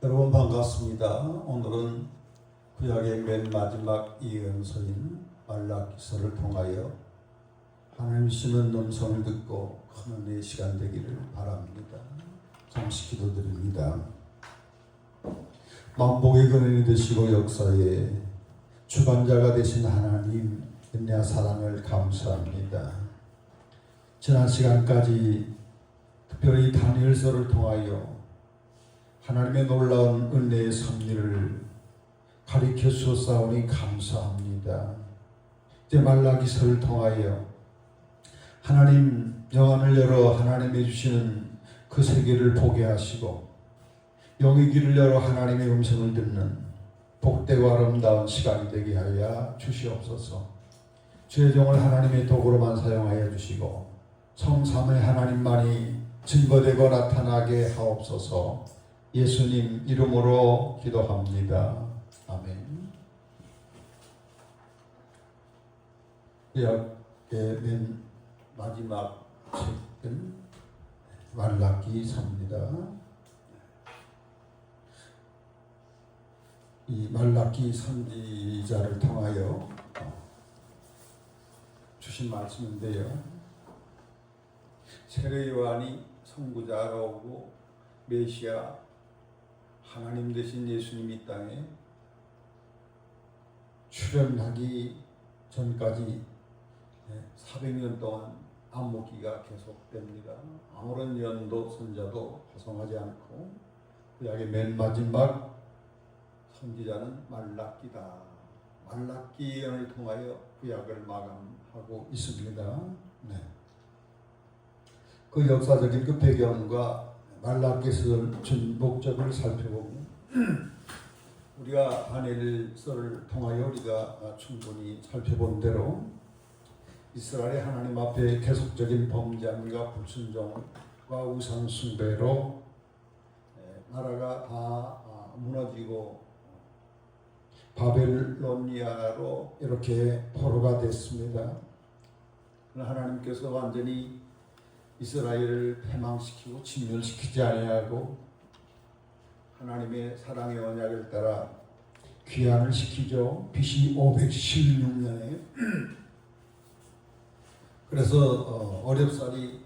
여러분 반갑습니다. 오늘은 구약의 맨 마지막 예언서인 말라기서를 통하여 하나님 주시는 음성을 듣고 큰 은혜의 시간 되기를 바랍니다. 잠시 기도드립니다. 만복의 근원이 되시고 역사의 주관자가 되신 하나님 은혜와 사랑을 감사합니다. 지난 시간까지 특별히 다니엘서를 통하여 하나님의 놀라운 은혜의 섭리를 가리켜 주었사오니 감사합니다. 이제 말라기서를 통하여 하나님 영안을 열어 하나님의 주시는 그 세계를 보게 하시고 영의 길을 열어 하나님의 음성을 듣는 복되고 아름다운 시간이 되게 하여 주시옵소서. 주의 종을 하나님의 도구로만 사용하여 주시고 성삼의 하나님만이 증거되고 나타나게 하옵소서. 예수님 이름으로 기도합니다. 아멘. 구약의 맨 마지막 책은 말라기서입니다. 이 말라기 선지자를 통하여 주신 말씀인데요. 세례 요한이 선구자가 오고 메시아 하나님 되신 예수님이 이 땅에 출현하기 전까지 400년 동안 안목기가 계속됩니다. 아무런 연도 선자도 파송하지 않고 구약의 맨 마지막 선지자는 말라기다. 말라기 예언을 통하여 구약을 마감하고 있습니다. 네. 그 역사적인 그 배경과 말라기서를 준 목적을 살펴보면 우리가 다니엘서를 통하여 우리가 충분히 살펴본 대로 이스라엘의 하나님 앞에 계속적인 범죄함과 불순종과 우상 숭배로 나라가 다 무너지고 바벨로니아로 이렇게 포로가 됐습니다. 하나님께서 완전히 이스라엘을 패망시키고 진멸시키지 아니하고 하나님의 사랑의 언약을 따라 귀환을 시키죠. BC 516년에 그래서 어렵사리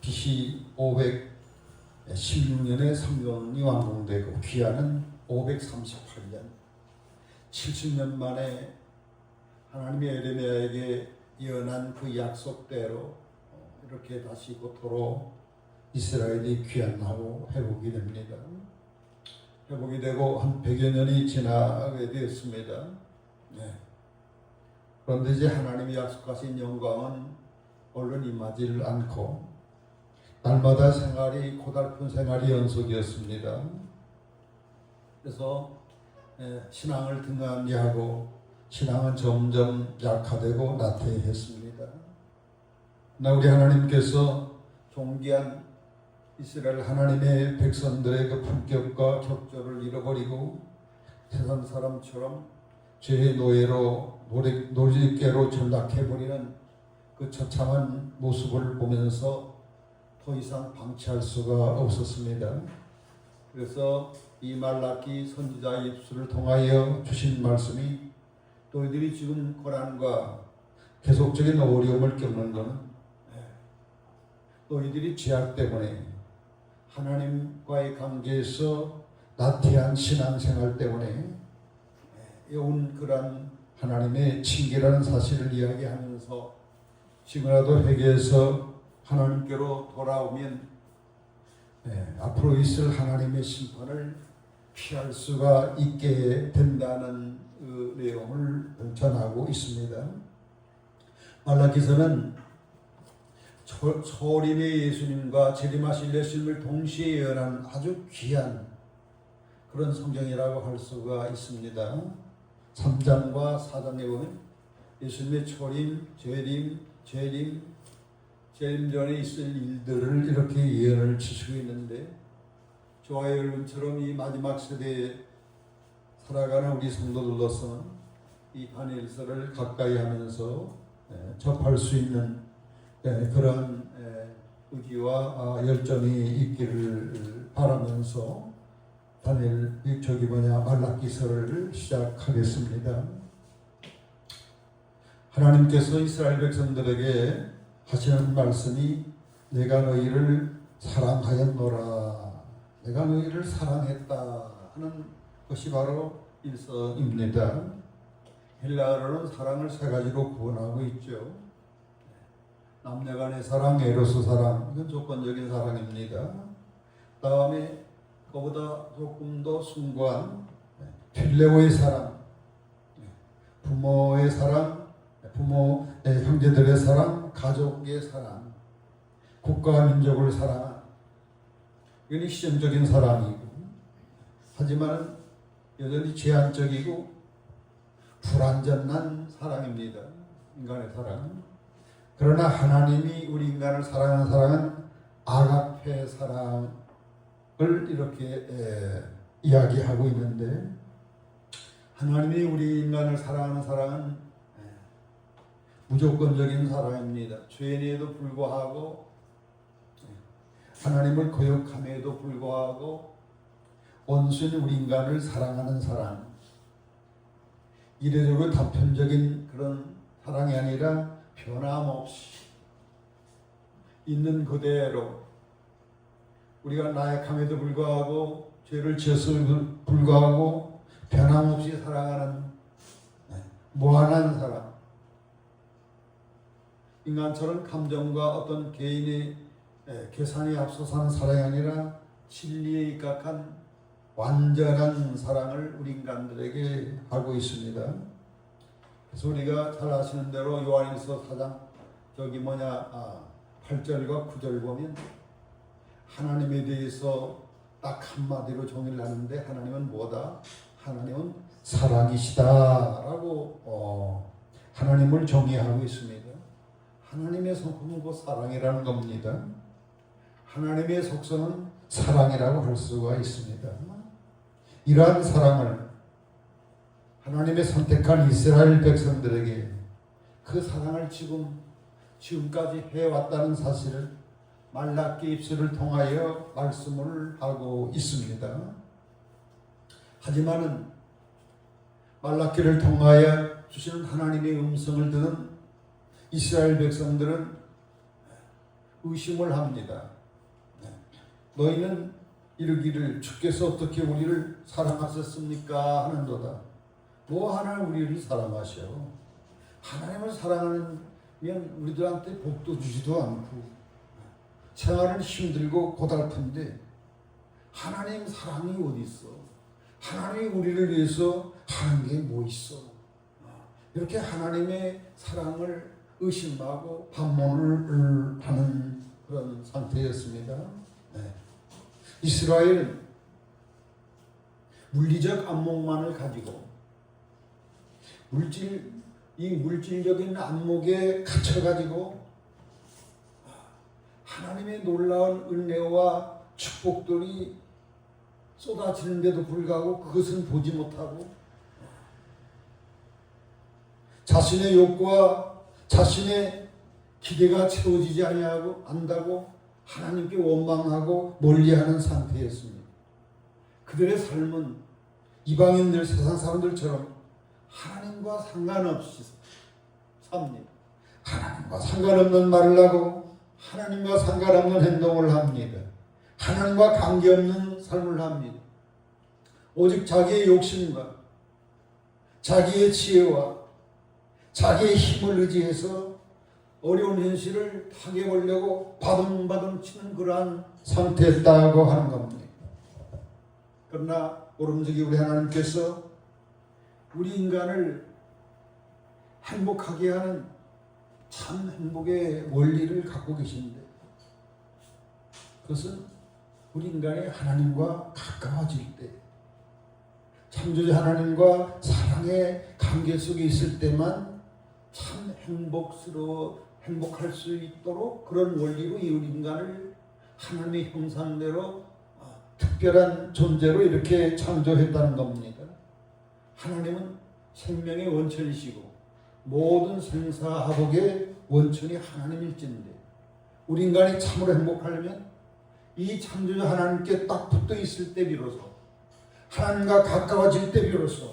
BC 516년에 성전이 완공되고 귀환은 538년 70년 만에 하나님의 에레미야에게 예언한 그 약속대로 이렇게 다시 고토로 이스라엘이 귀환하고 회복이 됩니다. 회복이 되고 한 100여 년이 지나게 되었습니다. 네. 그런데 이제 하나님이 약속하신 영광은 얼른 임하지를 않고 날마다 생활이 고달픈 생활이 연속이었습니다. 그래서 신앙을 등한시하고 신앙은 점점 약화되고 나태해했습니다. 우리 하나님께서 존귀한 이스라엘 하나님의 백성들의 그 품격과 격조를 잃어버리고 세상 사람처럼 죄의 노예로 노리개로 전락해버리는 그 처참한 모습을 보면서 더 이상 방치할 수가 없었습니다. 그래서 이 말라기 선지자의 입술을 통하여 주신 말씀이 너희들이 지금 고난과 계속적인 어려움을 겪는 것은 너희들이 죄악 때문에 하나님과의 관계에서 나태한 신앙생활 때문에 온 그런 하나님의 징계라는 사실을 이야기하면서 지금이라도 회개해서 하나님께로 돌아오면 앞으로 있을 하나님의 심판을 피할 수가 있게 된다는 그 내용을 전하고 있습니다. 말라기서는 초림의 예수님과 재림하실 예수님을 동시에 예언한 아주 귀한 그런 성경이라고 할 수가 있습니다. 3장과 4장에 보면 예수님의 초림, 재림 전에 있을 일들을 이렇게 예언을 주시고 있는데 저와 여러분처럼 이 마지막 세대에 살아가는 우리 성도들로서는 이 다니엘서를 가까이 하면서 접할 수 있는 그런 의지와 열정이 있기를 바라면서 말라기서를 시작하겠습니다. 하나님께서 이스라엘 백성들에게 하시는 말씀이 내가 너희를 사랑하였노라, 내가 너희를 사랑했다 하는 것이 바로 일서입니다. 헬라어로는 사랑을 세 가지로 구분하고 있죠. 남녀간의 사랑, 에로스 사랑, 이건 조건적인 사랑입니다. 다음에 그보다 조금 더 숭고한 필레오의 사랑, 부모의 사랑, 부모의 형제들의 사랑, 가족의 사랑, 국가와 민족을 사랑한, 이건 시점적인 사랑이고, 하지만 여전히 제한적이고 불완전한 사랑입니다. 인간의 사랑. 그러나 하나님이 우리 인간을 사랑하는 사랑은 아가페 사랑을 이렇게 이야기하고 있는데, 하나님이 우리 인간을 사랑하는 사랑은 무조건적인 사랑입니다. 죄인에도 불구하고, 하나님을 거역함에도 불구하고 온순히 우리 인간을 사랑하는 사랑, 이례적으로 단편적인 그런 사랑이 아니라 변함없이 있는 그대로 우리가 나약함에도 불구하고 죄를 지었음에도 불구하고 변함없이 사랑하는 무한한 사랑, 인간처럼 감정과 어떤 개인의 계산이 앞서서는 사랑이 아니라 진리에 입각한 완전한 사랑을 우리 인간들에게 하고 있습니다. 그래서 우리가 잘 아시는 대로 요한일서 4장 8절과 9절 보면 하나님에 대해서 딱 한마디로 정의를 하는데, 하나님은 뭐다? 하나님은 사랑이시다라고 하나님을 정의하고 있습니다. 하나님의 성품은 곧 사랑이라는 겁니다. 하나님의 속성은 사랑이라고 할 수가 있습니다. 이러한 사랑을 하나님의 선택한 이스라엘 백성들에게, 그 사랑을 지금까지 해왔다는 사실을 말라기 입술을 통하여 말씀을 하고 있습니다. 하지만은 말라기를 통하여 주시는 하나님의 음성을 듣는 이스라엘 백성들은 의심을 합니다. 너희는 이르기를 주께서 어떻게 우리를 사랑하셨습니까? 하는도다. 뭐 하나 우리를 사랑하셔. 하나님을 사랑하면 우리들한테 복도 주지도 않고 생활은 힘들고 고달픈데 하나님 사랑이 어디 있어? 하나님이 우리를 위해서 하는 게 뭐 있어? 이렇게 하나님의 사랑을 의심하고 반문을 하는 그런 상태였습니다. 이스라엘은 물리적 안목만을 가지고 물질적인 안목에 갇혀가지고 하나님의 놀라운 은혜와 축복들이 쏟아지는데도 불구하고 그것은 보지 못하고 자신의 욕구와 자신의 기대가 채워지지 않는다고 하나님께 원망하고 멀리하는 상태였습니다. 그들의 삶은 이방인들, 세상 사람들처럼 하나님과 상관없이 삽니다. 하나님과 상관없는 말을 하고 하나님과 상관없는 행동을 합니다. 하나님과 관계없는 삶을 합니다. 오직 자기의 욕심과 자기의 지혜와 자기의 힘을 의지해서 어려운 현실을 타개보려고 바둥바둥 치는 그러한 상태였다고 하는 겁니다. 그러나 오른쪽에 우리 하나님께서 우리 인간을 행복하게 하는 참 행복의 원리를 갖고 계신데, 그것은 우리 인간이 하나님과 가까워질 때, 창조주 하나님과 사랑의 관계 속에 있을 때만 참 행복할 수 있도록 그런 원리로 이 우리 인간을 하나님의 형상대로 특별한 존재로 이렇게 창조했다는 겁니다. 하나님은 생명의 원천이시고 모든 생사화복의 원천이 하나님일진데, 우리 인간이 참으로 행복하려면 이 창조주 하나님께 딱 붙어 있을 때 비로소 하나님과 가까워질 때 비로소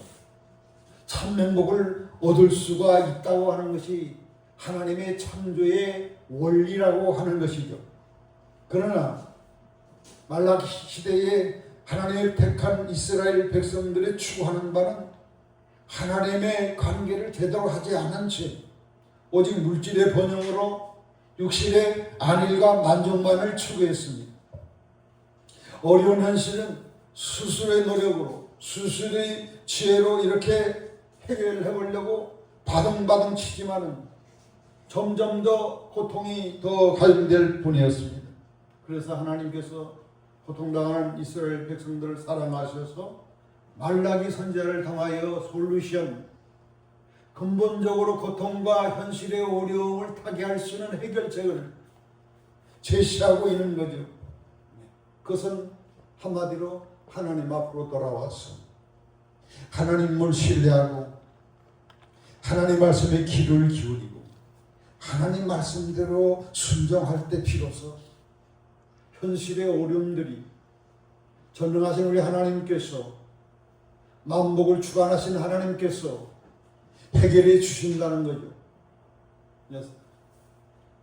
참 행복을 얻을 수가 있다고 하는 것이 하나님의 창조의 원리라고 하는 것이죠. 그러나 말라기 시대에 하나님의 택한 이스라엘 백성들의 추구하는 바는 하나님의 관계를 제대로 하지 않은 채 오직 물질의 번영으로 육신의 안일과 만족만을 추구했습니다. 어려운 현실은 스스로의 노력으로 스스로의 지혜로 이렇게 해결해 보려고 바둥바둥 치지만은 점점 더 고통이 더 가중될 뿐이었습니다. 그래서 하나님께서 고통당하는 이스라엘 백성들을 사랑하셔서 말라기 선지자를 통하여 솔루션, 근본적으로 고통과 현실의 어려움을 타개할 수 있는 해결책을 제시하고 있는 거죠. 그것은 한마디로 하나님 앞으로 돌아와서 하나님을 신뢰하고 하나님 말씀에 귀를 기울이고 하나님 말씀대로 순종할 때 비로소 현실의 어려움들이 전능하신 우리 하나님께서 만복을 주관하신 하나님께서 해결해 주신다는 거죠.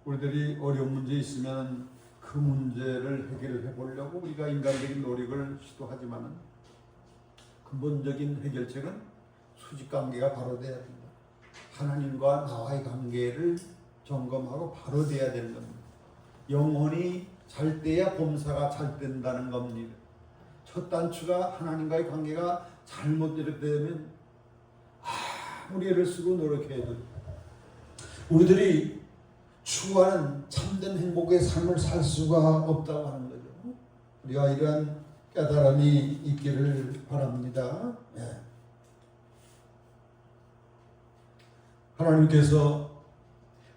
우리들이 어려운 문제 있으면 그 문제를 해결해 보려고 우리가 인간적인 노력을 시도하지만 근본적인 해결책은 수직관계가 바로 돼야 된다. 하나님과 나와의 관계를 점검하고 바로 돼야 되는 겁니다. 영혼이 잘 돼야 범사가 잘 된다는 겁니다. 첫 단추가 하나님과의 관계가 잘못되면 아무리 애를 쓰고 노력해도 우리들이 추구하는 참된 행복의 삶을 살 수가 없다고 하는 거죠. 우리가 이러한 깨달음이 있기를 바랍니다. 네. 하나님께서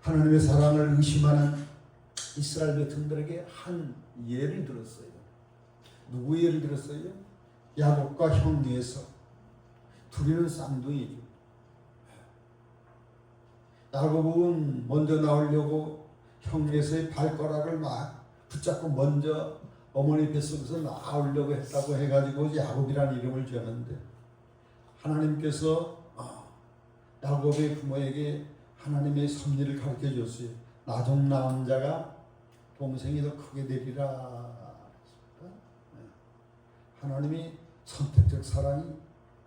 하나님의 사랑을 의심하는 이스라엘 백성들에게 한 예를 들었어요. 누구 예를 들었어요? 야곱과 형리에서 둘이는 쌍둥이죠. 야곱은 먼저 나오려고 형리에서의 발가락을 막 붙잡고 먼저 어머니 뱃속에서 나오려고 했다고 해가지고 야곱이라는 이름을 지었는데 하나님께서 야곱의 부모에게 하나님의 섭리를 가르쳐 줬어요. 나중 나온 자가 동생이 더 크게 되리라. 하나님이 선택적 사랑이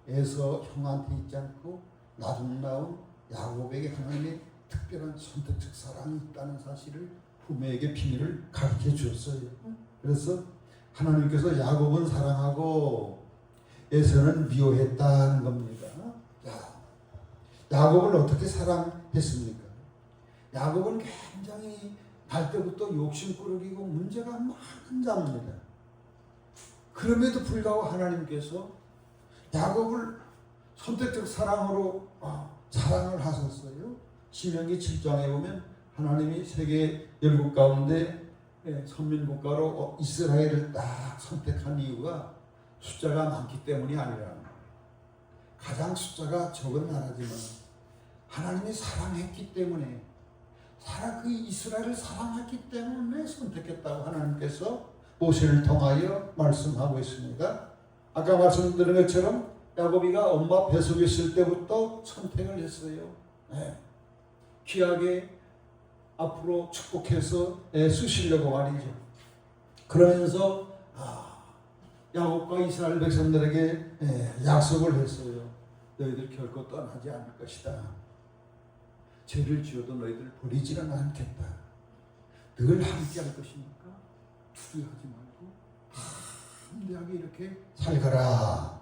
에서 형한테 있지 않고 나중 나온 야곱에게 하나님의 특별한 선택적 사랑이 있다는 사실을 부모에게 비밀을 가르쳐 주었어요. 그래서 하나님께서 야곱은 사랑하고 에서는 미워했다는 겁니다. 야곱을 어떻게 사랑했습니까? 야곱은 굉장히 날 때부터 욕심꾸러기고 문제가 많은 자입니다. 그럼에도 불구하고 하나님께서 야곱을 선택적 사랑으로 사랑을 하셨어요. 신명기 7장에 보면 하나님이 세계 열국 가운데 선민국가로 이스라엘을 딱 선택한 이유가 숫자가 많기 때문이 아니라 가장 숫자가 적은 나라지만 하나님이 사랑했기 때문에 그 이스라엘을 사랑했기 때문에 선택했다고 하나님께서 모세를 통하여 말씀하고 있습니다. 아까 말씀드린 것처럼 야곱이가 엄마 뱃속에 있을 때부터 선택을 했어요. 귀하게 앞으로 축복해서 쓰시려고 말이죠. 그러면서 야곱과 이스라엘 백성들에게 약속을 했어요. 너희들 결코 떠나지 않을 것이다. 죄를 지어도 너희들 버리지는 않겠다. 늘 함께 할 것이니까 두려워하지 말고 담대하게 이렇게 살거라.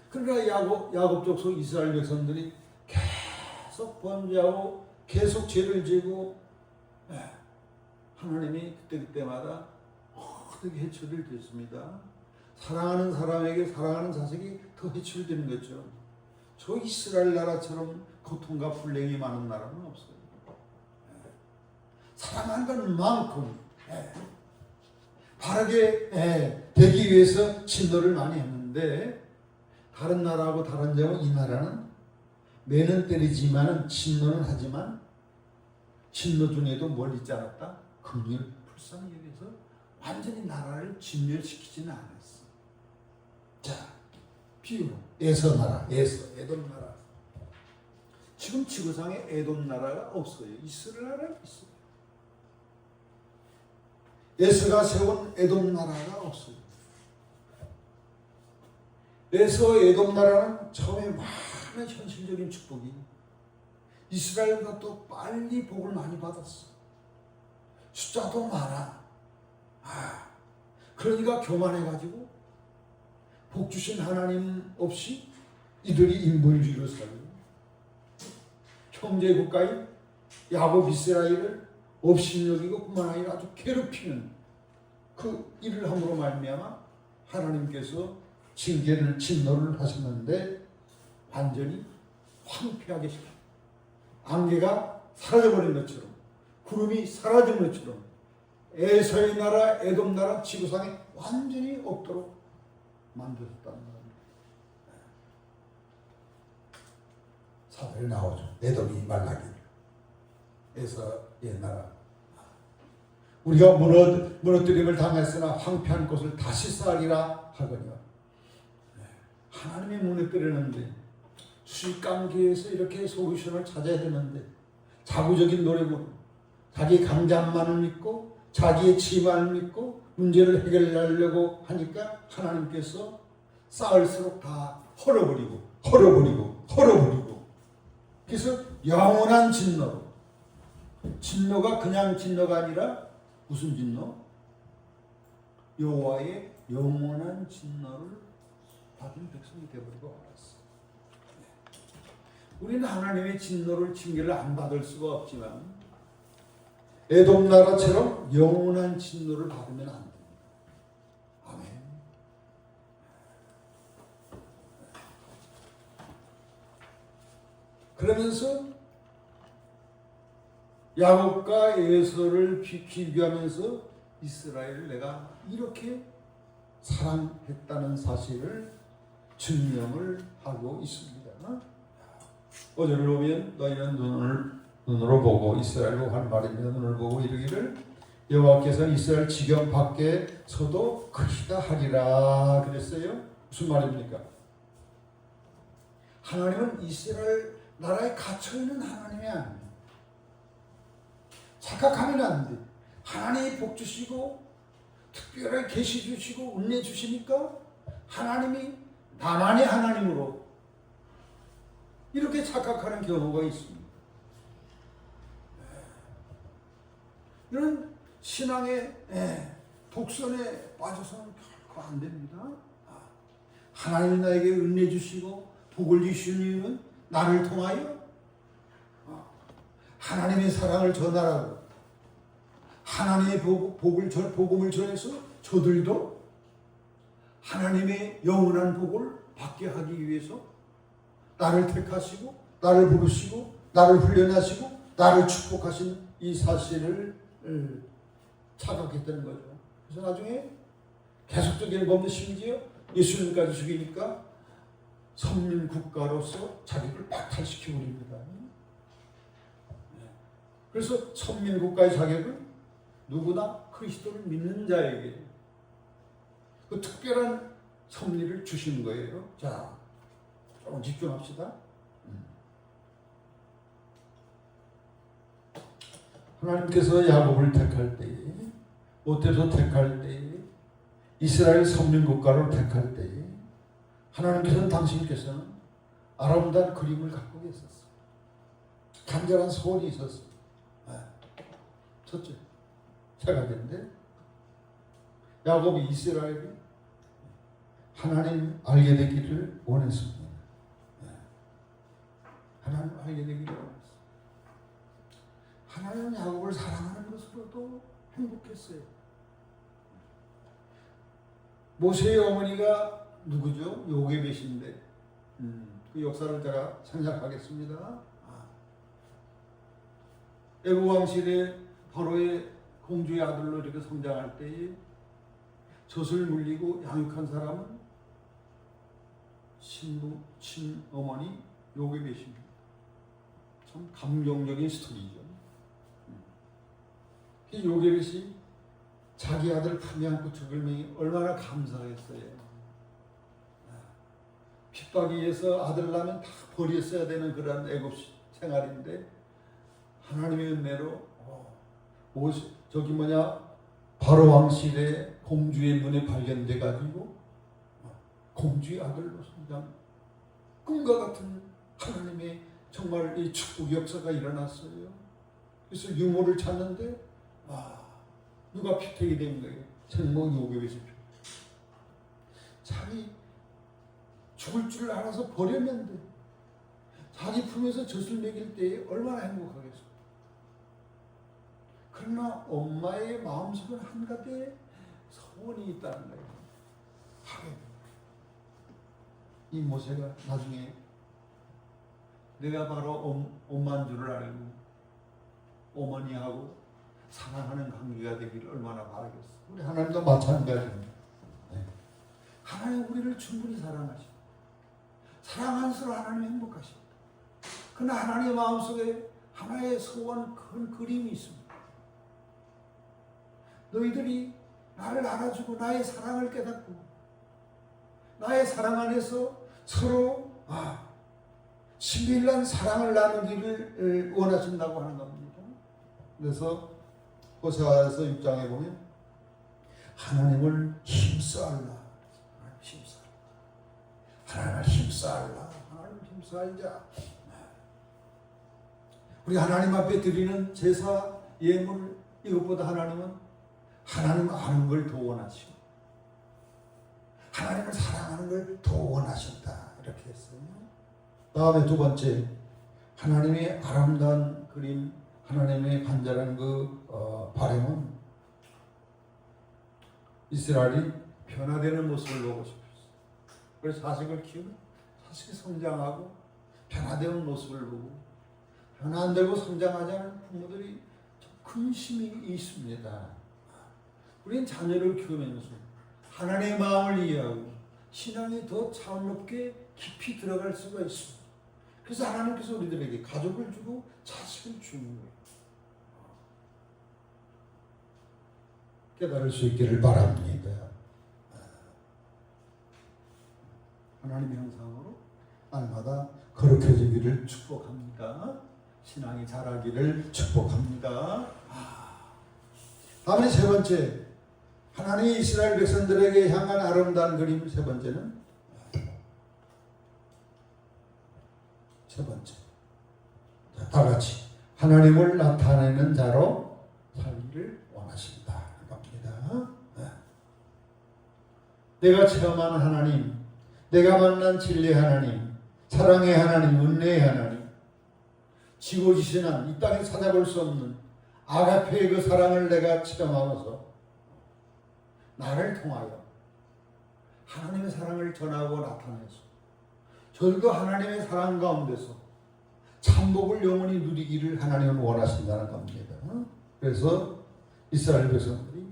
그러나 야곱 족속 이스라엘 백성들이 계속 범죄하고 계속 죄를 지고 하나님이 그때마다 어떻게 해초를 됐습니다. 사랑하는 사람에게 사랑하는 자식이 더 해출되는 거죠. 저 이스라엘 나라처럼 고통과 불행이 많은 나라는 없어요. 사랑하는 만큼 바르게 되기 위해서 진노를 많이 했는데 다른 나라하고 다른 점은 이 나라는 매는 때리지만은 진노는 하지만 진노 중에도 뭘 잊지 않았다? 긍휼 불쌍히 여기서 완전히 나라를 진멸시키지는 않았어. 자, 비유로 에서 나라, 에돔 나라. 지금 지구상에 에돔 나라가 없어요. 이스라엘 나라가 있어요. 에서가 세운 에돔 나라가 없어요. 에서 에돔 나라는 처음에 많은 현실적인 축복이 이스라엘보다 또 빨리 복을 많이 받았어. 숫자도 많아. 그러니까 교만해가지고 복 주신 하나님 없이 이들이 인본주의로 살고 형제 국가인 야곱 이스라엘을 업신여기고 뿐만 아니라 아주 괴롭히는 그 일을 함으로 말미암아 하나님께서 진노를 하셨는데 완전히 황폐하게 시켜 안개가 사라져버린 것처럼 구름이 사라진 것처럼 에서의 나라 에돔 나라 지구상에 완전히 없도록 만들었다는 겁니다. 사절에 나오죠. 에돔이 말라기를 에서의 나라. 우리가 무너뜨림을 당했으나 황폐한 곳을 다시 쌓으리라 하거니와. 하나님이 무너뜨리는데 수익관계에서 이렇게 솔루션을 찾아야 되는데 자구적인 노력으로 자기 강자만을 믿고 자기의 치만을 믿고 문제를 해결하려고 하니까 하나님께서 쌓을수록 다 헐어버리고 그래서 영원한 진노로, 진노가 그냥 진노가 아니라 무슨 진노? 여호와의 영원한 진노를 받은 백성이 되어버리고 말았어. 우리는 하나님의 진노를 징계를 안 받을 수가 없지만 에돔 나라처럼 영원한 진노를 받으면 안 됩니다. 아멘. 그러면서 야곱과 에서를 비교하면서 이스라엘을 내가 이렇게 사랑했다는 사실을 증명을 하고 있습니다. 어제를 보면 너희는 눈으로 보고 이스라엘로 한 말입니다. 눈을 보고 이르기를 여호와께서는 이스라엘 지경 밖에서도 크시다 하리라 그랬어요. 무슨 말입니까? 하나님은 이스라엘 나라에 갇혀있는 하나님이 아니에요. 착각하면 안 돼. 하나님이 복 주시고 특별한 계시 주시고 은혜 주시니까 하나님이 나만의 하나님으로 이렇게 착각하는 경우가 있습니다. 이런 신앙의 독선에 빠져서는 결코 안 됩니다. 하나님이 나에게 은혜 주시고 복을 주시는 이유는 나를 통하여 하나님의 사랑을 전하라고 하나님의 복음을 전해서 저들도 하나님의 영원한 복을 받게 하기 위해서 나를 택하시고 나를 부르시고 나를 훈련하시고 나를 축복하신 이 사실을 착각했다는 거죠. 그래서 나중에 계속적인 범죄 심지어 예수님까지 죽이니까 선민국가로서 자기를 박탈시키고 있습니다. 그래서 선민국가의 자격은 누구나 그리스도를 믿는 자에게 그 특별한 섭리를 주신 거예요. 자, 조금 집중합시다. 하나님께서 야곱을 택할 때에, 모태에서 택할 때에, 이스라엘 선민국가로 택할 때에 하나님께서는 당신께서는 아름다운 그림을 갖고 계셨어요. 간절한 소원이 있었어요. 첫째, 세가지인데 야곱이 이스라엘이 하나님 알게 되기를 원했습니다. 하나님 알게 되기를 원했어요. 하나님은 야곱을 사랑하는 것으로도 행복했어요. 모세의 어머니가 누구죠? 요게벳인데 그 역사를 제가 생각하겠습니다. 애굽 왕실의 바로의 공주의 아들로 이렇게 성장할 때에 젖을 물리고 양육한 사람은 친어머니 요게벳입니다. 참 감동적인 스토리죠. 요게벳이 자기 아들 품에 안고 죽으니 얼마나 감사했어요. 핍박에 의해서 아들 낳으면 다 버렸어야 되는 그런 애굽 생활인데 하나님의 은혜로 바로 왕실의 공주의 눈에 발견돼 가지고 공주의 아들로 성장, 꿈과 같은 하나님의 정말 이 축복 역사가 일어났어요. 그래서 유모를 찾는데 누가 피택이 된 거예요. 생목 요괴에서 자기 죽을 줄 알아서 버리면 돼. 자기 품에서 젖을 먹일 때 얼마나 행복하겠어. 그러나 엄마의 마음속은 한가지의 소원이 있다는 거예요. 이 모세가 나중에 내가 바로 엄마인 줄을 알고 어머니하고 사랑하는 관계가 되기를 얼마나 바라겠어. 우리 하나님도 마찬가지입니다. 하나님 우리를 충분히 사랑하시고 사랑한수록 하나님 행복하십니다. 그러나 하나님의 마음속에 하나의 소원 큰 그림이 있습니다. 너희들이 나를 알아주고 나의 사랑을 깨닫고 나의 사랑 안에서 서로 신비한 사랑을 나누기를 원하신다고 하는 겁니다. 그래서 호세아서 6장에 보면 하나님을 힘써알라. 하나님을 힘써알라. 하나님을 힘써알자. 우리 하나님 앞에 드리는 제사, 예물 이것보다 하나님은 하나님 아는 걸 더 원하시고 하나님을 사랑하는 걸 더 원하신다. 이렇게 했어요. 다음에 두 번째, 하나님의 아름다운 그림, 하나님의 간절한 바람은 이스라엘이 변화되는 모습을 보고 싶었어요. 그래서 자식을 키우면 자식이 성장하고 변화되는 모습을 보고 변화 안 되고 성장하지 않은 부모들이 근심이 있습니다. 우리는 자녀를 키우면서 하나님의 마음을 이해하고 신앙이 더 차원 높게 깊이 들어갈 수가 있습니다. 그래서 하나님께서 우리들에게 가족을 주고 자식을 주는 거예요. 깨달을 수 있기를 바랍니다. 하나님의 형상으로 날마다 거룩해지기를 축복합니다. 신앙이 자라기를 축복합니다. 다음에 세 번째, 하나님이 이스라엘 백성들에게 향한 아름다운 그림. 세 번째는 다 같이 하나님을 나타내는 자로 살기를 원하신다 겁니다. 내가 체험한 하나님, 내가 만난 진리의 하나님, 사랑의 하나님, 은혜의 하나님, 지고지신한 이 땅에 찾아볼 수 없는 아가페의 그 사랑을 내가 체험하면서 나를 통하여 하나님의 사랑을 전하고 나타내서 저들도 하나님의 사랑 가운데서 참복을 영원히 누리기를 하나님은 원하신다는 겁니다. 그래서 이스라엘 백성들이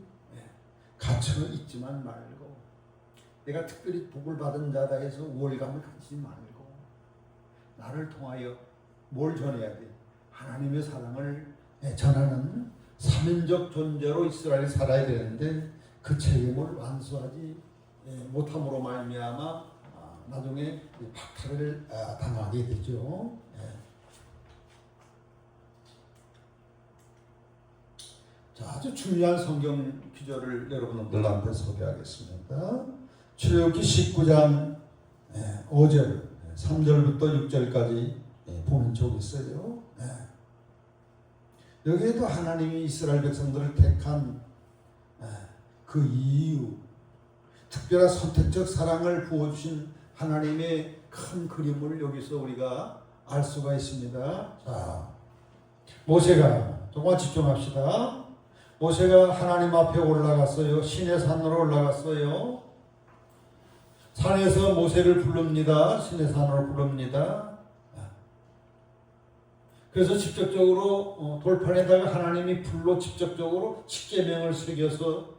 갇혀 있지만 말고 내가 특별히 복을 받은 자다 해서 우월감을 갖지 말고 나를 통하여 뭘 전해야 돼? 하나님의 사랑을 전하는 사면적 존재로 이스라엘이 살아야 되는데 그 책임을 완수하지 못함으로 말미암아 나중에 박탈을 당하게 되죠. 자, 아주 중요한 성경 기절을 여러분들 앞에 소개하겠습니다. 출애굽기 19장 5절, 3절부터 6절까지 보면 적이 있어요. 여기에도 하나님이 이스라엘 백성들을 택한 그 이유, 특별한 선택적 사랑을 부어주신 하나님의 큰 그림을 여기서 우리가 알 수가 있습니다. 자, 모세가, 정말 집중합시다. 모세가 하나님 앞에 올라갔어요. 신의 산으로 올라갔어요. 산에서 모세를 부릅니다. 신의 산으로 부릅니다. 그래서 직접적으로 돌판에다가 하나님이 불로 직접적으로 십계명을 새겨서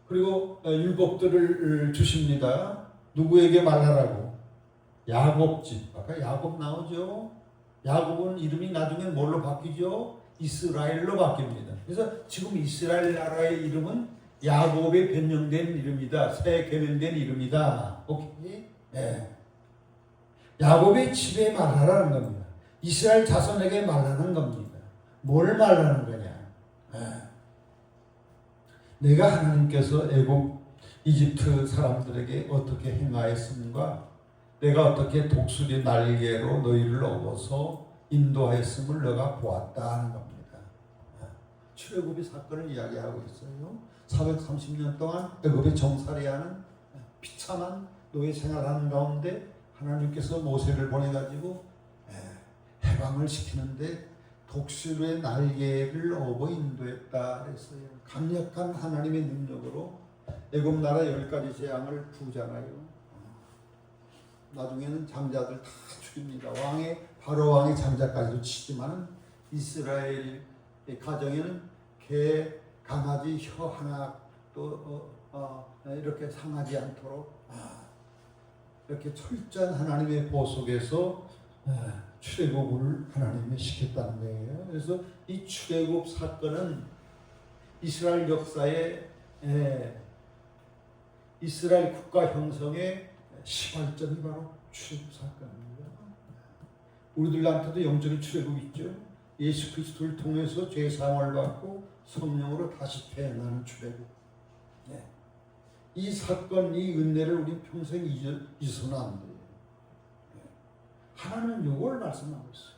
그리고 율법들을 주십니다. 누구에게 말하라고? 야곱집. 아까 야곱 나오죠. 야곱은 이름이 나중에 뭘로 바뀌죠? 이스라엘로 바뀝니다. 그래서 지금 이스라엘 나라의 이름은 야곱의 변형된 이름이다. 새 개명된 이름이다. 오케이? 예. 야곱의 집에 말하라는 겁니다. 이스라엘 자손에게 말하는 겁니다. 뭘 말하는 거냐? 예. 내가 하나님께서 애굽 이집트 사람들에게 어떻게 행하였음과 내가 어떻게 독수리 날개로 너희를 업어서 인도하였음을 너가 보았다 하는 겁니다. 출애굽의 사건을 이야기하고 있어요. 430년 동안 애굽에 정살이하는 비참한 노예 생활하는 가운데 하나님께서 모세를 보내가지고 해방을 시키는데 독수리의 날개를 업어 인도했다 그랬어요. 강력한 하나님의 능력으로 애굽 나라 10가지 재앙을 부잖아요. 나중에는 장자들 다 죽입니다. 바로 왕의 장자까지도 치지만 이스라엘 가정에는 개, 강아지 혀 하나 또 이렇게 상하지 않도록 이렇게 철저한 하나님의 보석에서 출애굽을 하나님이 시켰다는 거예요. 그래서 이 출애굽 사건은 이스라엘 역사의 이스라엘 국가 형성의 시발점이 바로 출애굽 사건입니다. 우리들한테도 영적인 출애굽이 있죠. 예수 그리스도를 통해서 죄 사함을 받고 성령으로 다시 태어나는 출애굽. 이 사건, 이 은혜를 우리 평생 잊어서는 안 돼요. 하나님은 이걸 말씀하고 있어요.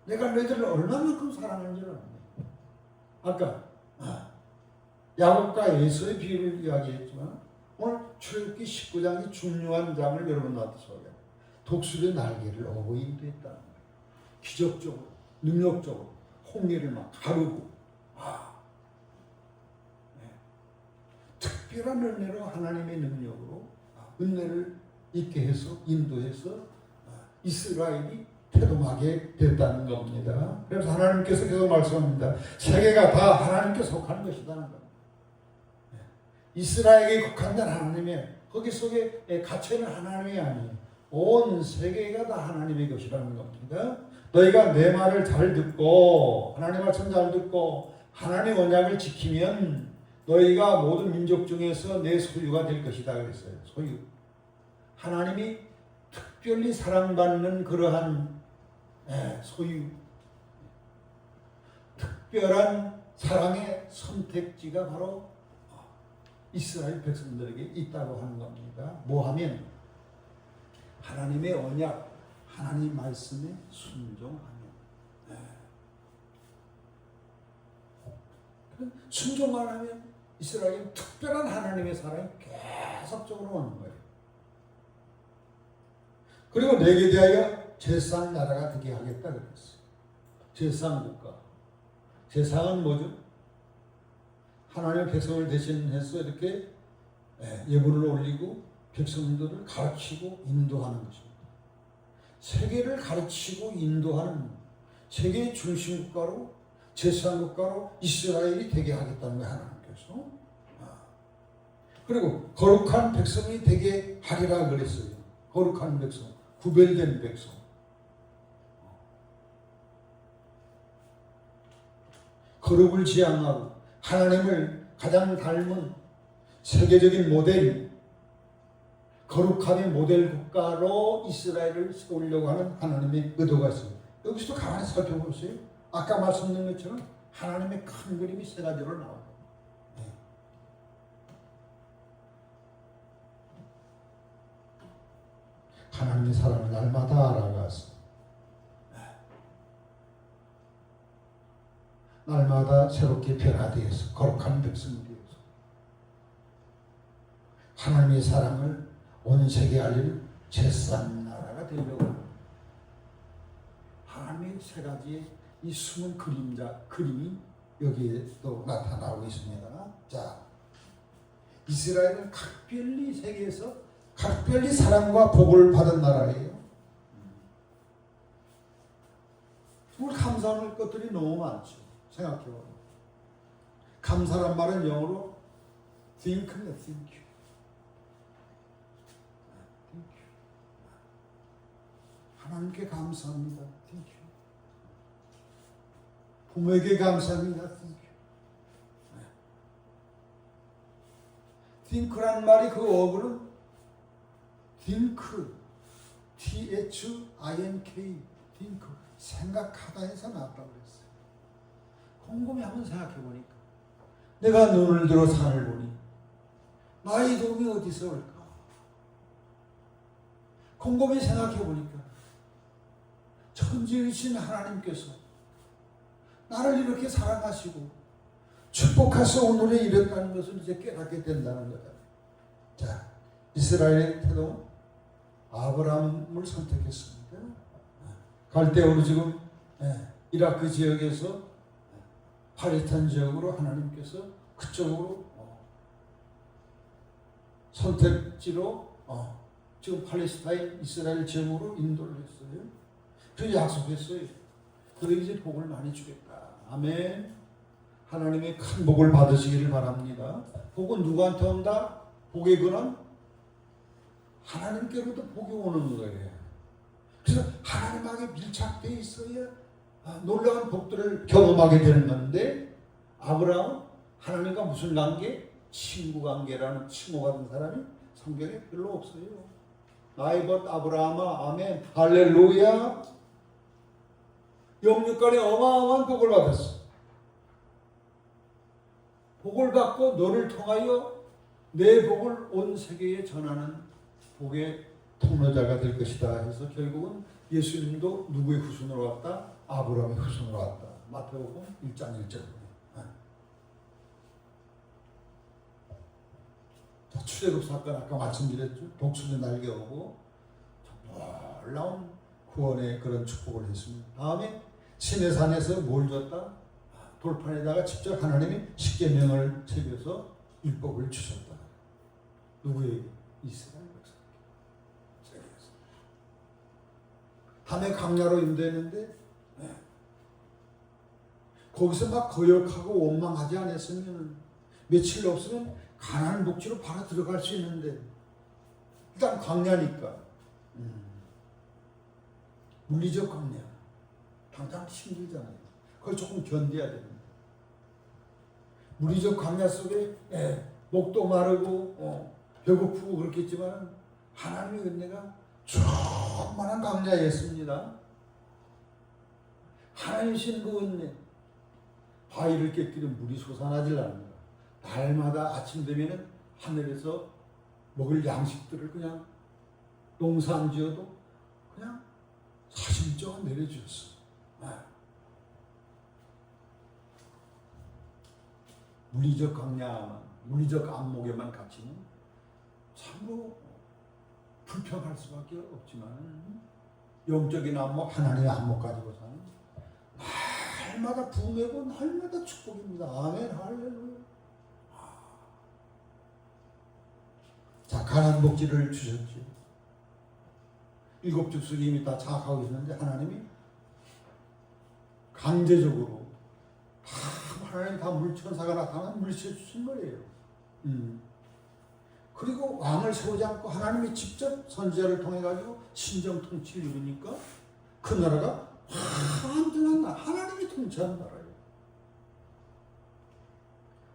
내가 너희들을 얼마만큼 사랑하는지를 압니다. 아까 야곱과 에서의 비유를 이야기했지만 오늘 출애굽기 19장이 중요한 장을 여러분한테 소개합니다. 독수리 날개를 업어 인도했다는 거예요. 기적적으로, 능력적으로 홍해를 막 가르고 특별한 은혜로 하나님의 능력으로 은혜를 있게 해서 인도해서 이스라엘이 태동하게 됐다는 겁니다. 그래서 하나님께서 계속 말씀합니다. 세계가 다 하나님께 속한 것이라는 겁니다. 이스라엘에게 국한된 하나님의 거기 속에 갇혀있는 하나님이 아니에요. 온 세계가 다 하나님의 것이라는 겁니다. 너희가 내 말을 잘 듣고 하나님의 말씀 잘 듣고 하나님의 언약을 지키면 너희가 모든 민족 중에서 내 소유가 될 것이다 그랬어요. 소유. 하나님이 특별히 사랑받는 그러한 소유, 특별한 사랑의 선택지가 바로 이스라엘 백성들에게 있다고 하는 겁니다. 뭐 하면 하나님의 언약, 하나님 말씀에 순종하면. 순종만 하면 이스라엘은 특별한 하나님의 사랑이 계속적으로 오는 거예요. 그리고 내게 대하여 제사장 나라가 되게 하겠다 그랬어요. 제사장 국가. 제사장은 뭐죠? 하나님의 백성을 대신해서 이렇게 예물을 올리고 백성들을 가르치고 인도하는 것입니다. 세계를 가르치고 인도하는 세계의 중심 국가로 제사장 국가로 이스라엘이 되게 하겠다는 거예요. 하나님께서. 그리고 거룩한 백성이 되게 하리라 그랬어요. 거룩한 백성, 구별된 백성. 거룩을 지향하고 하나님을 가장 닮은 세계적인 모델, 거룩함의 모델 국가로 이스라엘을 세우려고 하는 하나님의 의도가 있습니다. 여기서도 가만히 살펴보세요. 아까 말씀드린 것처럼 하나님의 큰 그림이 세 가지로 나와요. 하나님의 사랑을 날마다 알아가서 날마다 새롭게 변화되어서 거룩한 백성이 되어서 하나님의 사랑을 온 세계에 알리는 제사장 나라가 되려고 합니다. 하나님의 세 가지의 이 숨은 그림이 여기에 또 나타나고 있습니다. 자, 이스라엘은 각별히 세계에서 각별히 사랑과 복을 받은 나라예요. 정말 감사할 것들이 너무 많죠. 생각해보면. 감사란 말은 영어로 think입니다. Thank you. 하나님께 감사합니다. Thank you. 부모에게 감사합니다. Thank you. think라는 말이 그 어구는 think, T-H-I-N-K, think, 생각하다 해서 나왔다고 그랬어요. 곰곰이 한번 생각해 보니까 내가 눈을 들어 산을 보니 나의 도움이 어디서 올까? 곰곰이 생각해 보니까 천지이신 하나님께서 나를 이렇게 사랑하시고 축복하셔 오늘에 이랬다는 것을 이제 깨닫게 된다는 거다. 자, 이스라엘의 태동은 아브라함을 선택했습니다. 갈대아로 지금 이라크 지역에서 팔레스타인 지역으로 하나님께서 그쪽으로 선택지로 지금 팔레스타인 이스라엘 지역으로 인도를 했어요. 그래서 약속했어요. 그들이 이제 복을 많이 주겠다. 아멘. 하나님의 큰 복을 받으시기를 바랍니다. 복은 누구한테 온다? 복의 근원? 하나님께로부터 복이 오는 거예요. 그래서 하나님하게 밀착되어 있어야 놀라운 복들을 경험하게 되는 건데, 아브라함은 하나님과 무슨 관계? 친구 관계라는 친구 같은 사람이 성경에 별로 없어요. 나의 벗 아브라함아, 아멘, 할렐루야. 영육간에 어마어마한 복을 받았어. 복을 받고 너를 통하여 내 복을 온 세계에 전하는 복의 통로자가 될 것이다 해서 결국은 예수님도 누구의 후손으로 왔다? 아브라함의 후손으로 왔다. 마태복음 1장 1절. 출애굽 사건 아까 말씀드렸죠. 독수리 날개오고 놀라운 구원의 그런 축복을 했습니다. 다음에 시내산에서 뭘 줬다? 돌판에다가 직접 하나님이 십계명을 새겨서 율법을 주셨다. 누구에게? 이스라엘 백성에게. 밤에 강야로 인도했는데 거기서 막 거역하고 원망하지 않았으면 며칠 없으면 가나안 복지로 바로 들어갈 수 있는데 일단 광야니까 물리적 광야 당장 힘들잖아요. 그걸 조금 견뎌야 됩니다. 물리적 광야 속에 목도 마르고 배고프고 그렇겠지만 하나님의 은혜가 충만한 광야였습니다. 하나님이신 그 은혜, 바위를 깨뜨리는 물이 솟아나질 않는다. 날마다 아침 되면은 하늘에서 먹을 양식들을 그냥 농사 안 지어도 그냥 사실적으로 내려주셨어. 물리적 강야만, 물리적 안목에만 갇히면 참으로 불평할 수밖에 없지만 영적인 안목, 하나님의 안목 가지고 사는 날마다 부흥이고 날마다 축복입니다. 아멘, 할렐루야. 자, 가나안 복지를 주셨죠. 7 족속이 이미 다 장악하고 있는데 하나님이 강제적으로 하나님 다 물천사가 나타나서 물리쳐 주신 거예요. 그리고 왕을 세우지 않고 하나님이 직접 선지자를 통해 가지고 신정 통치를 이루니까 그 나라가 완전한 나라, 하나님이 통치하는 나라예요.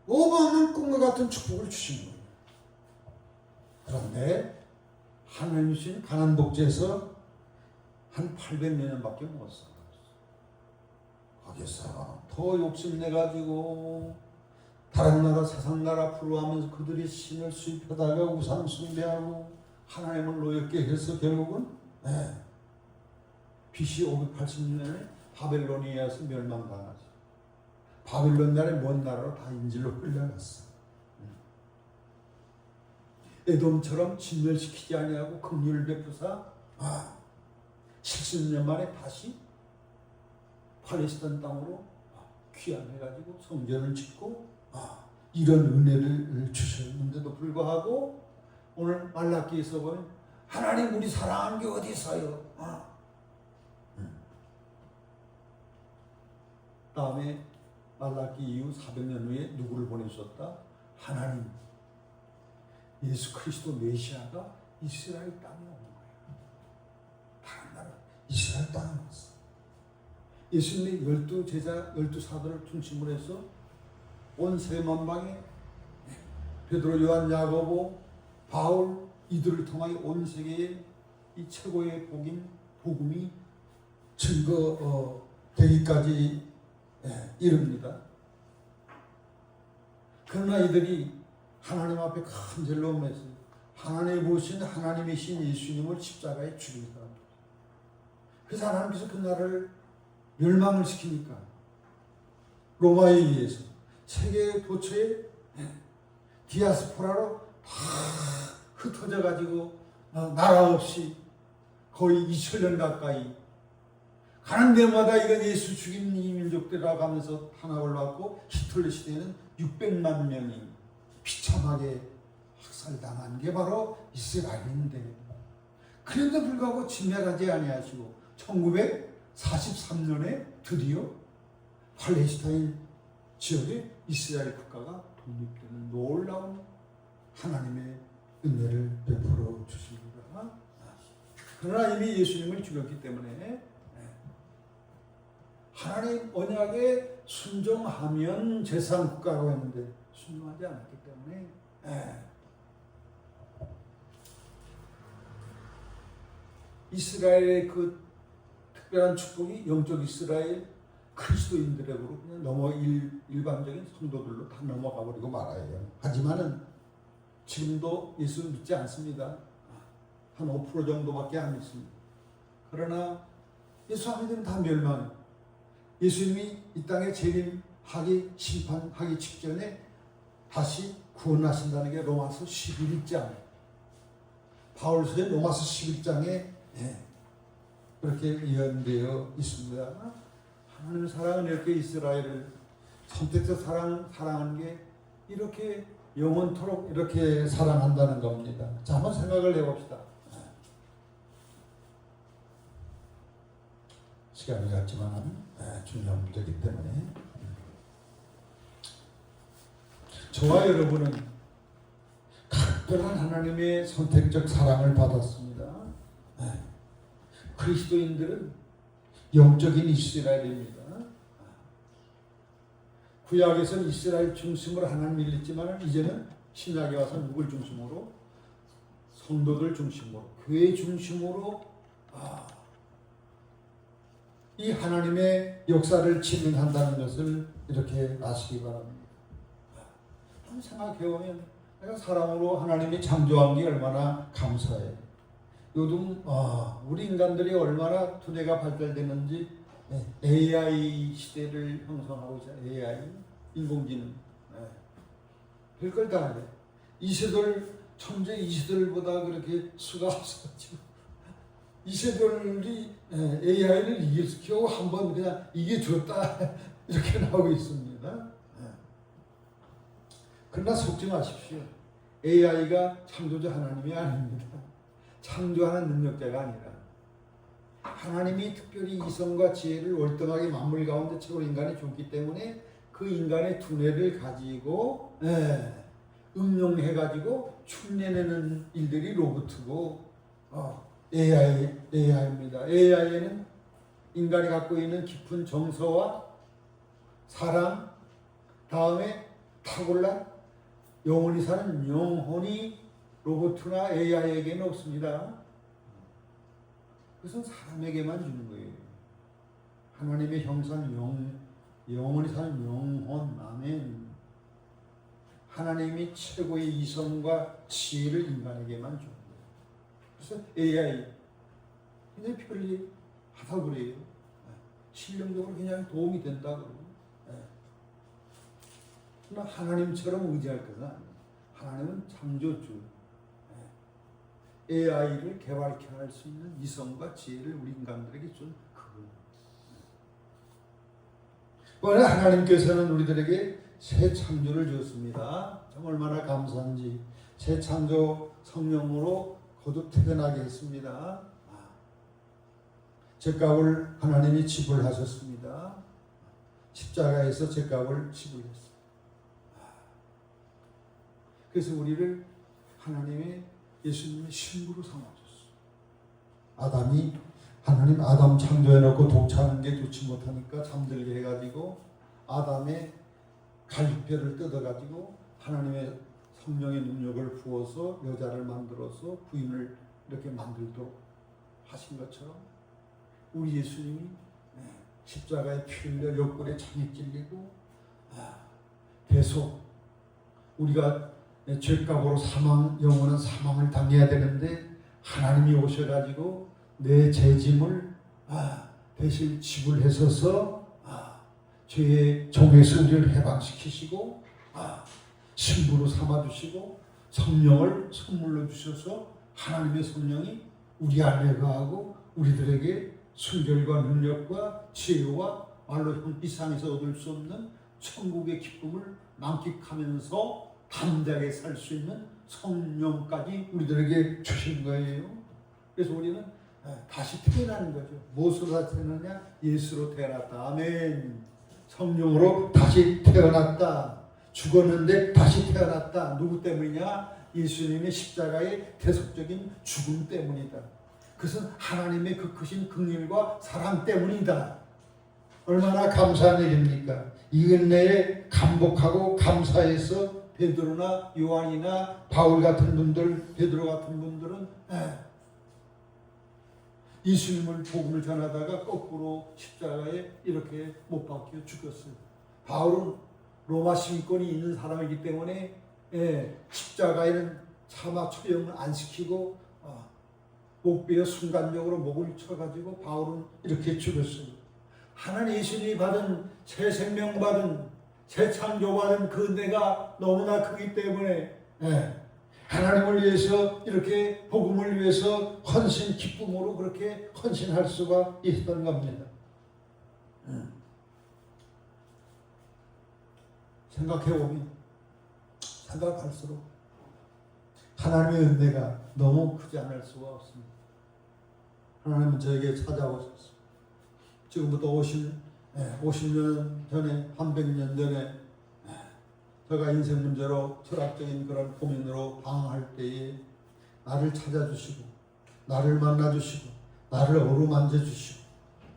어마어마한 꿈과 같은 축복을 주신 거예요. 그런데 하나님이 주신 가나안 복지에서 한 800년밖에 못 살았어. 거기서 더 욕심내가지고 다른 나라, 세상 나라 부러워하면서 그들이 신을 수입하다가 우상 숭배하고 하나님을 노엽게 해서 결국은 BC 580년에 바벨론에 의해서 멸망당하죠. 바벨론 나라의 먼 나라로 다 인질로 끌려갔어. 에돔처럼 진멸시키지 아니하고 긍휼을 베푸사 70년 만에 다시 팔레스타인 땅으로 귀환해가지고 성전을 짓고 이런 은혜를 주셨는데도 불구하고 오늘 말라기에서 보면 하나님 우리 사랑한 게 어디 있어요? 다음에 말라기 이후 400년 후에 누구를 보내셨다? 하나님 예수 그리스도 메시아가 이스라엘 땅에 오는 거예요. 다른 나라 이스라엘 땅에 왔어. 예수님이 12제자, 12사도를 중심으로 해서 온 세만방에 베드로, 요한, 야고보, 바울 이들을 통하여 온 세계에 이 최고의 복인 복음이 증거되기까지 이릅니다. 그러나 이들이 하나님 앞에 큰 죄를 범해서 하나님이 보신 하나님이신 예수님을 십자가에 죽인 사람. 그래서 하나님께서 그 나라를 멸망을 시키니까 로마에 의해서 세계 도처에 디아스포라로 다 흩어져 가지고 나라 없이 거의 2000년 가까이 가는 데마다 이건 예수 죽인 이 민족들이라고 하면서 탄압을 받고 히틀러 시대에는 600만 명이 비참하게 학살당한 게 바로 이스라엘인데, 그런데 불구하고 진멸하지 아니하시고 1943년에 드디어 팔레스타인 지역에 이스라엘 국가가 독립되는 놀라운 하나님의 은혜를 베풀어 주십니다. 그러나 이미 예수님을 죽였기 때문에 하나님 언약에 순종하면 제사장 국가라고 했는데 순종하지 않았기 때문에 이스라엘의 그 특별한 축복이 영적 이스라엘 그리스도인들에게로 그냥 일반적인 성도들로 다 넘어가 버리고 말아요. 하지만은 지금도 예수를 믿지 않습니다. 한 5% 정도밖에 안 믿습니다. 그러나 예수 안 믿으면 다 멸망해요. 예수님이 이 땅에 재림하기 심판하기 직전에 다시 구원하신다는 게 로마서 11장, 바울서의 로마서 11장에 그렇게 예언되어 있습니다. 하나님의 사랑은 이렇게 이스라엘을 선택해서 사랑하는 게 이렇게 영원토록 이렇게 사랑한다는 겁니다. 자, 한번 생각을 해봅시다. 시간이 갔지만 중요한 문제이기 때문에 저와 여러분은 특별한 하나님의 선택적 사랑을 받았습니다. 그리스도인들은 영적인 이스라엘입니다. 구약에서는 이스라엘 중심으로 하나님을 믿지만 이제는 신약에 와서 누굴 중심으로? 성도들 중심으로, 교회 중심으로 이 하나님의 역사를 진행한다는 것을 이렇게 아시기 바랍니다. 한번 생각해보면 내가 사람으로 하나님이 창조한 게 얼마나 감사해요. 요즘 우리 인간들이 얼마나 두뇌가 발달되는지 AI 시대를 형성하고 있어요. AI, 인공지능. 별걸 다 해요. 천재 이세돌보다 그렇게 수가 없어가지고 이세돌이 AI를 이기시키고 한번 그냥 이겨줬다 이렇게 나오고 있습니다. 그러나 속지 마십시오. AI가 창조주 하나님이 아닙니다. 창조하는 능력자가 아니라 하나님이 특별히 이성과 지혜를 월등하게 만물 가운데 최고 인간에 줬기 때문에 그 인간의 두뇌를 가지고 응용해가지고 흉내내는 일들이 로봇이고 AI입니다. AI에는 인간이 갖고 있는 깊은 정서와 사랑, 다음에 탁월한 영원히 사는 영혼이 로봇이나 AI에게는 없습니다. 그것은 사람에게만 주는 거예요. 하나님의 형상 영원히 사는 영혼, 아멘. 하나님이 최고의 이성과 지혜를 인간에게만 주는 거예요. 그래서 AI 굉장히 편리하다고 그래요. 실용적으로 그냥 도움이 된다고 그러고. 그러나 하나님처럼 의지할 것은 아니에요. 하나님은 창조주. AI를 개발케 할 수 있는 이성과 지혜를 우리 인간들에게 준 그분. 하나님께서는 우리들에게 새 창조를 주었습니다. 참 얼마나 감사한지. 새 창조 성령으로 거듭 태어나게 했습니다. 죄값을 하나님이 지불하셨습니다. 십자가에서 죄값을 지불했습니다. 그래서 우리를 하나님의 예수님의 신부로 삼아줬어. 하나님 아담 창조해놓고 독차하는 게 좋지 못하니까 잠들게 해가지고 아담의 갈비뼈를 뜯어가지고 하나님의 성령의 능력을 부어서 여자를 만들어서 부인을 이렇게 만들도록 하신 것처럼 우리 예수님이 십자가에 피 흘려 옆구리에 창이 찔리고 계속 우리가 죄값으로 영원한 사망을 당해야 되는데 하나님이 오셔가지고 내 죄짐을 대신 지불하셔서 죄의 종에서 우리를 해방시키시고 신부로 삼아주시고 성령을 선물로 주셔서 하나님의 성령이 우리 안에 거하고 우리들에게 순결과 능력과 지혜와 말로 이 세상에서 얻을 수 없는 천국의 기쁨을 만끽하면서 담대하게 살 수 있는 성령까지 우리들에게 주신 거예요. 그래서 우리는 다시 태어나는 거죠. 무엇으로 다시 태어나냐? 예수로 태어났다. 아멘. 성령으로 다시 태어났다. 죽었는데 다시 태어났다. 누구 때문이냐? 예수님의 십자가의 대속적인 죽음 때문이다. 그것은 하나님의 그 크신 긍휼과 사랑 때문이다. 얼마나 감사한 일입니까? 이 은혜에 감복하고 감사해서 베드로나 요한이나 바울 같은 분들, 베드로 같은 분들은 예수님을 복음을 전하다가 거꾸로 십자가에 이렇게 못 박혀 죽었어요. 바울은 로마 신권이 있는 사람이기 때문에 십자가에는 차마 처형을 안 시키고 목베어 순간적으로 목을 쳐가지고 바울은 이렇게 죽었어요. 하나님 예수님이 받은 새 생명 받은 새 창조 받은 그 은혜가 너무나 크기 때문에 하나님을 위해서 이렇게 복음을 위해서 헌신 기쁨으로 그렇게 헌신할 수가 있었던 겁니다. 생각해보면 생각할수록 하나님의 은혜가 너무 크지 않을 수가 없습니다. 하나님은 저에게 찾아오셨어요. 지금부터 50년 전에 300년 전에 제가 인생 문제로 철학적인 그런 고민으로 방황할 때에 나를 찾아주시고 나를 만나주시고 나를 어루만져 주시고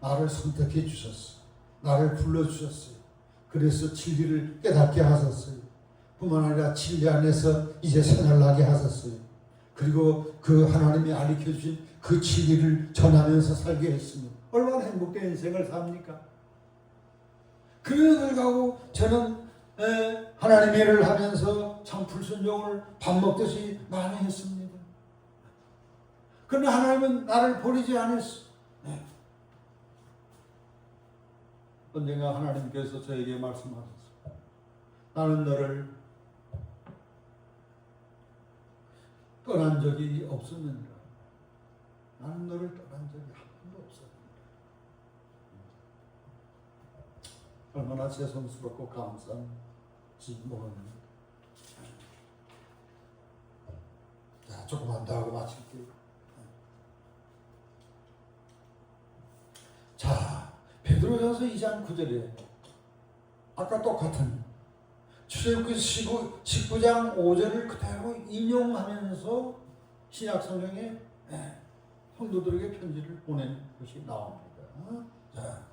나를 선택해 주셨어요. 나를 불러주셨어요. 그래서 진리를 깨닫게 하셨어요. 뿐만 아니라 진리 안에서 이제 생활하게 하셨어요. 그리고 그 하나님이 알려주신 그 진리를 전하면서 살게 했습니다. 얼마나 행복된 인생을 삽니까? 그래서 가고 저는 하나님의 일을 하면서 참 불순종을 밥 먹듯이 많이 했습니다. 그러나 하나님은 나를 버리지 않았어. 언젠가 하나님께서 저에게 말씀하셨어요. 나는 너를 떠난 적이 없었느니라. 나는 너를 떠난 적이 한 번도 없었느니라. 얼마나 죄송스럽고 감사한지 모릅니다. 자, 조금만 더 하고 마칠게요. 자, 베드로전서 2장 9절에 아까 똑같은 출애굽기 19장 5절을 그대로 인용하면서 신약 성경에 성도들에게 편지를 보낸 것이 나옵니다. 자,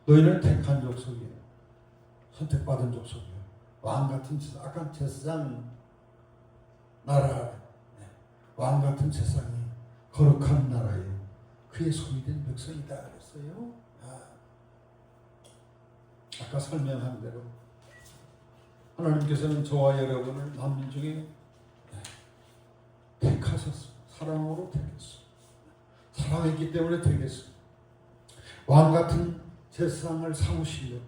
너희는 택한 족속이에요. 선택받은 족속이에요. 왕같은 악한 제사장 나라, 왕같은 제사장이 거룩한 나라예요. 그의 소유된 백성이다 그랬어요. 아까 설명한 대로 하나님께서는 저와 여러분을 만민 중에 택하셨어요. 사랑으로 택했어요. 사랑했기 때문에 택했어요. 왕같은 제사장을 삼으시려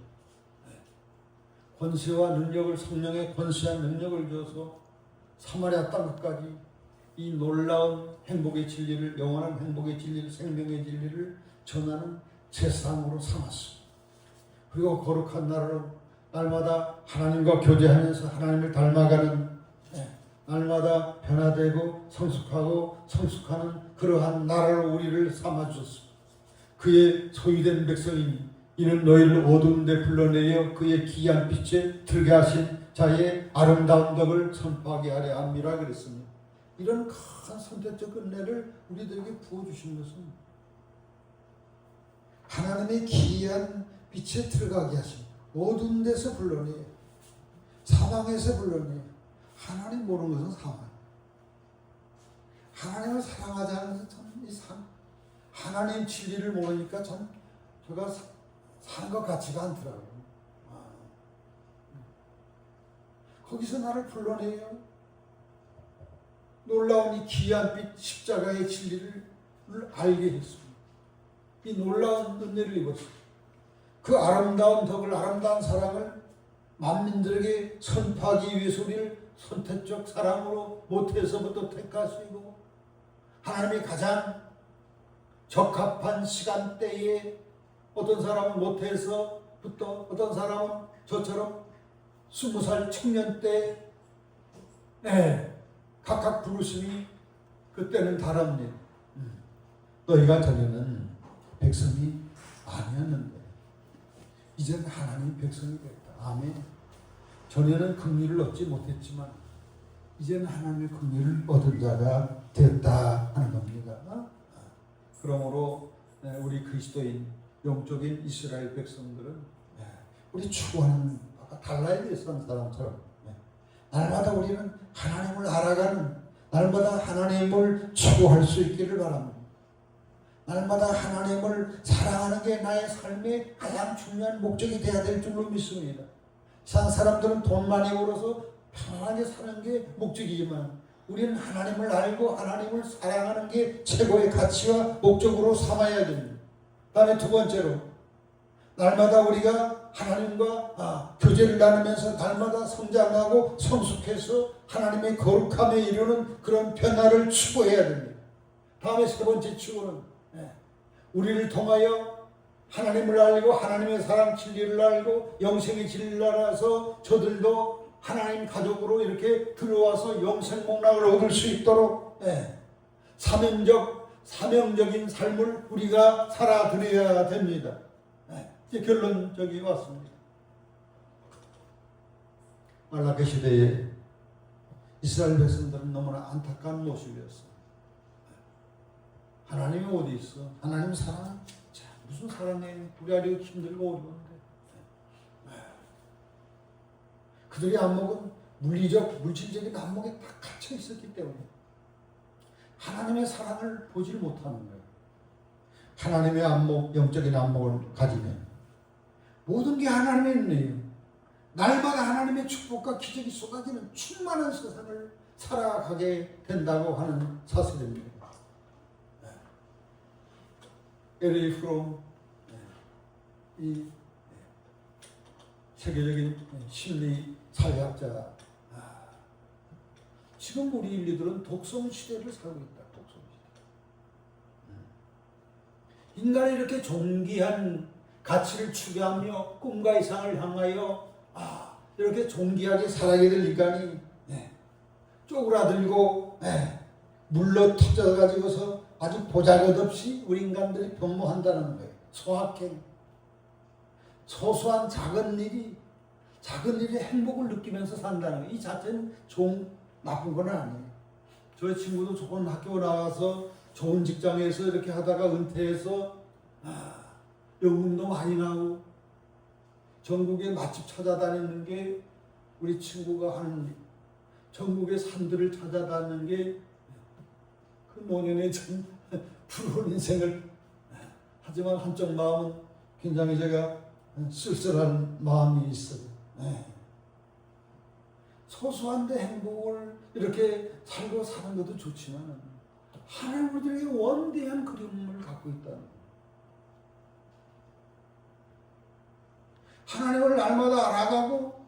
권세와 능력을, 성령의 권세와 능력을 줘서 사마리아 땅까지 이 놀라운 행복의 진리를, 영원한 행복의 진리를, 생명의 진리를 전하는 제사장으로 삼았어요. 그리고 거룩한 나라로 날마다 하나님과 교제하면서 하나님을 닮아가는, 날마다 변화되고 성숙하고 성숙하는 그러한 나라로 우리를 삼아주셨습니다. 그의 소유된 백성이니 이는 너희를 어두운 데 불러내어 그의 기이한 빛에 들게 하신 자의 아름다운 덕을 선포하게 하려 함이라 그랬습니다. 이런 큰 선택적 은혜를 우리들에게 부어주신 것은 하나님의 기이한 빛에 들어가게 하십니다. 어두운 데서 불러내요. 사방에서 불러내요. 하나님 모르는 것은 사망. 하나님을 사랑하지 않아서 참 하나님 진리를 모르니까 참 제가 사는 것 같지가 않더라고요. 거기서 나를 불러내요. 놀라운 이 귀한 빛 십자가의 진리를 알게 했습니다. 이 놀라운 은혜를 입었습니다. 그 아름다운 덕을, 아름다운 사랑을 만민들에게 선포하기 위해서 우리를 선택적 사랑으로 모태에서부터 택하시고 하나님이 가장 적합한 시간대에 어떤 사람은 모태에서부터 어떤 사람은 저처럼 20살 청년 때 각각 부르심이 그때는 다릅니다. 너희가 전에는 백성이 아니었는데 이제는 하나님 백성이 됐다. 아멘. 전에는 긍휼을 얻지 못했지만 이제는 하나님의 긍휼을 얻은 자가 됐다 하는 겁니다. 그러므로 우리 그리스도인 영적인 이스라엘 백성들은 우리 추구하는 바가 달라야 되는 사람처럼 날마다 우리는 하나님을 알아가는, 날마다 하나님을 추구할 수 있기를 바랍니다. 날마다 하나님을 사랑하는 게 나의 삶의 가장 중요한 목적이 되어야 될 줄로 믿습니다. 세상 사람들은 돈 많이 벌어서 편안하게 사는 게 목적이지만 우리는 하나님을 알고 하나님을 사랑하는 게 최고의 가치와 목적으로 삼아야 됩니다. 다음에 두 번째로, 날마다 우리가 하나님과 교제를 나누면서 날마다 성장하고 성숙해서 하나님의 거룩함에 이르는 그런 변화를 추구해야 됩니다. 다음에 세 번째 추구는 우리를 통하여 하나님을 알고 하나님의 사랑 진리를 알고 영생의 진리를 알아서 저들도 하나님 가족으로 이렇게 들어와서 영생 목락을 얻을 수 있도록 사명적인 삶을 우리가 살아드려야 됩니다. 이제 결론적이 왔습니다. 말라기 시대에 이스라엘 백성들은 너무나 안타까운 모습이었어요. 하나님이 어디 있어? 하나님 사랑? 자, 무슨 사랑해? 우리 아주 힘들고 어려운데. 그들의 안목은 물질적인 안목에 다 갇혀 있었기 때문에 하나님의 사랑을 보지를 못하는 거예요. 하나님의 안목, 영적인 안목을 가지면 모든 게 하나님의 은혜예요. 날마다 하나님의 축복과 기적이 쏟아지는 충만한 세상을 살아가게 된다고 하는 사실입니다. L.A. 프롬, 이 세계적인 심리 사회학자, 지금 우리 인류들은 독성 시대를 살고 있다. 독성 시대. 인간이 이렇게 존귀한 가치를 추구하며 꿈과 이상을 향하여 이렇게 존귀하게 살아가게 될 인간이 쪼그라들고 물러 터져가지고서 아주 보잘것없이 우리 인간들이 변모한다는 거예요. 소확행. 소소한 작은 일이 행복을 느끼면서 산다는 거예요. 이 자체는 나쁜 건 아니에요. 저희 친구도 좋은 학교 나와서 좋은 직장에서 이렇게 하다가 은퇴해서 연금도 많이 나오고 전국에 맛집 찾아다니는 게 우리 친구가 하는 일. 전국의 산들을 찾아다니는 게 그 노년에 참 부러운 인생을, 하지만 한쪽 마음은 굉장히 제가 쓸쓸한 마음이 있어요. 소소한데 행복을 이렇게 살고 사는 것도 좋지만 하나님 우리에게 원대한 그림을 갖고 있다는 거예요. 하나님을 날마다 알아가고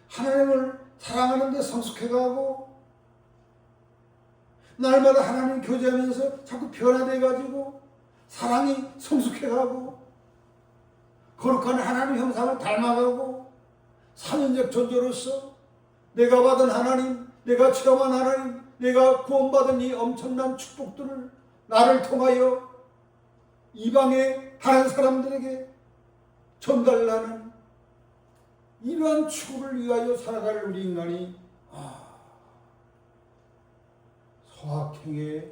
하나님을 사랑하는 데 성숙해가고 날마다 하나님 교제하면서 자꾸 변화돼가지고 사랑이 성숙해가고 거룩한 하나님 형상을 닮아가고 사명적 존재로서 내가 받은 하나님, 내가 체험한 하나님, 내가 구원받은 이 엄청난 축복들을 나를 통하여 이방의 다른 사람들에게 전달하는 이러한 추구를 위하여 살아갈 우리 인간이 소확행에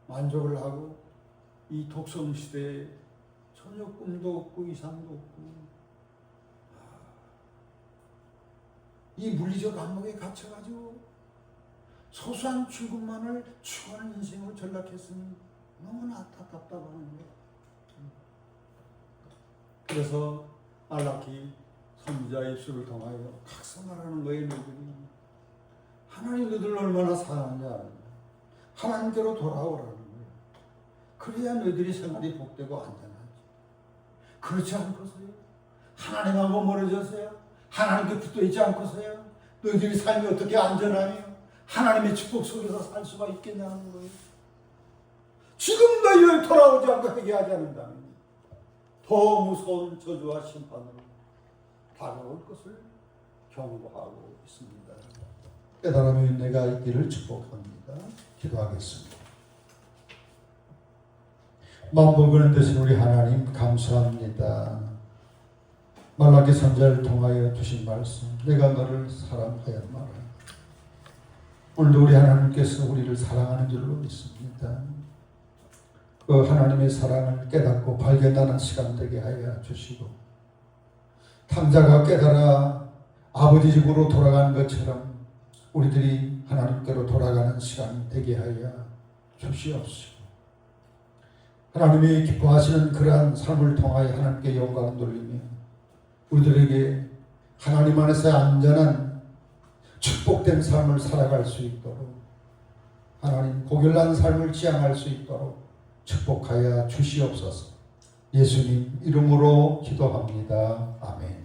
만족을 하고 이 독성시대에 전혀 꿈도 없고 이상도 없고 이 물리적 안목에 갇혀가지고 소소한 죽음만을 추구하는 인생으로 전락했으니 너무나 안타깝다고 하는 거예요. 그래서 말라기 선지자의 입술을 통하여 각성하라는 거예요. 너희들이 하나님 너희들 얼마나 사랑하냐, 하나님께로 돌아오라는 거예요. 그래야 너희들이 생활이 복되고 안전하지. 그렇지 않고서요, 하나님하고 멀어졌어요, 하나님께 붙어있지 않고서요, 너희들이 삶이 어떻게 안전하며 하나님의 축복 속에서 살 수가 있겠냐는 거예요. 지금도 이를 돌아오지 않고 회개하지 않는다면 더 무서운 저주와 심판으로 다가올 것을 경고하고 있습니다. 깨달음의 은혜가 있기를 축복합니다. 기도하겠습니다. 마음 먹는 되신 우리 하나님 감사합니다. 말라기 선지자를 통하여 주신 말씀, 내가 너를 사랑하였노라. 오늘도 우리 하나님께서 우리를 사랑하는 줄로 믿습니다. 그 하나님의 사랑을 깨닫고 발견하는 시간 되게 하여 주시고, 탕자가 깨달아 아버지 집으로 돌아가는 것처럼 우리들이 하나님께로 돌아가는 시간이 되게 하여 주시옵시고, 하나님이 기뻐하시는 그러한 삶을 통하여 하나님께 영광을 돌리며 우리들에게 하나님 안에서의 안전한 축복된 삶을 살아갈 수 있도록, 하나님 고결난 삶을 지향할 수 있도록 축복하여 주시옵소서. 예수님 이름으로 기도합니다. 아멘.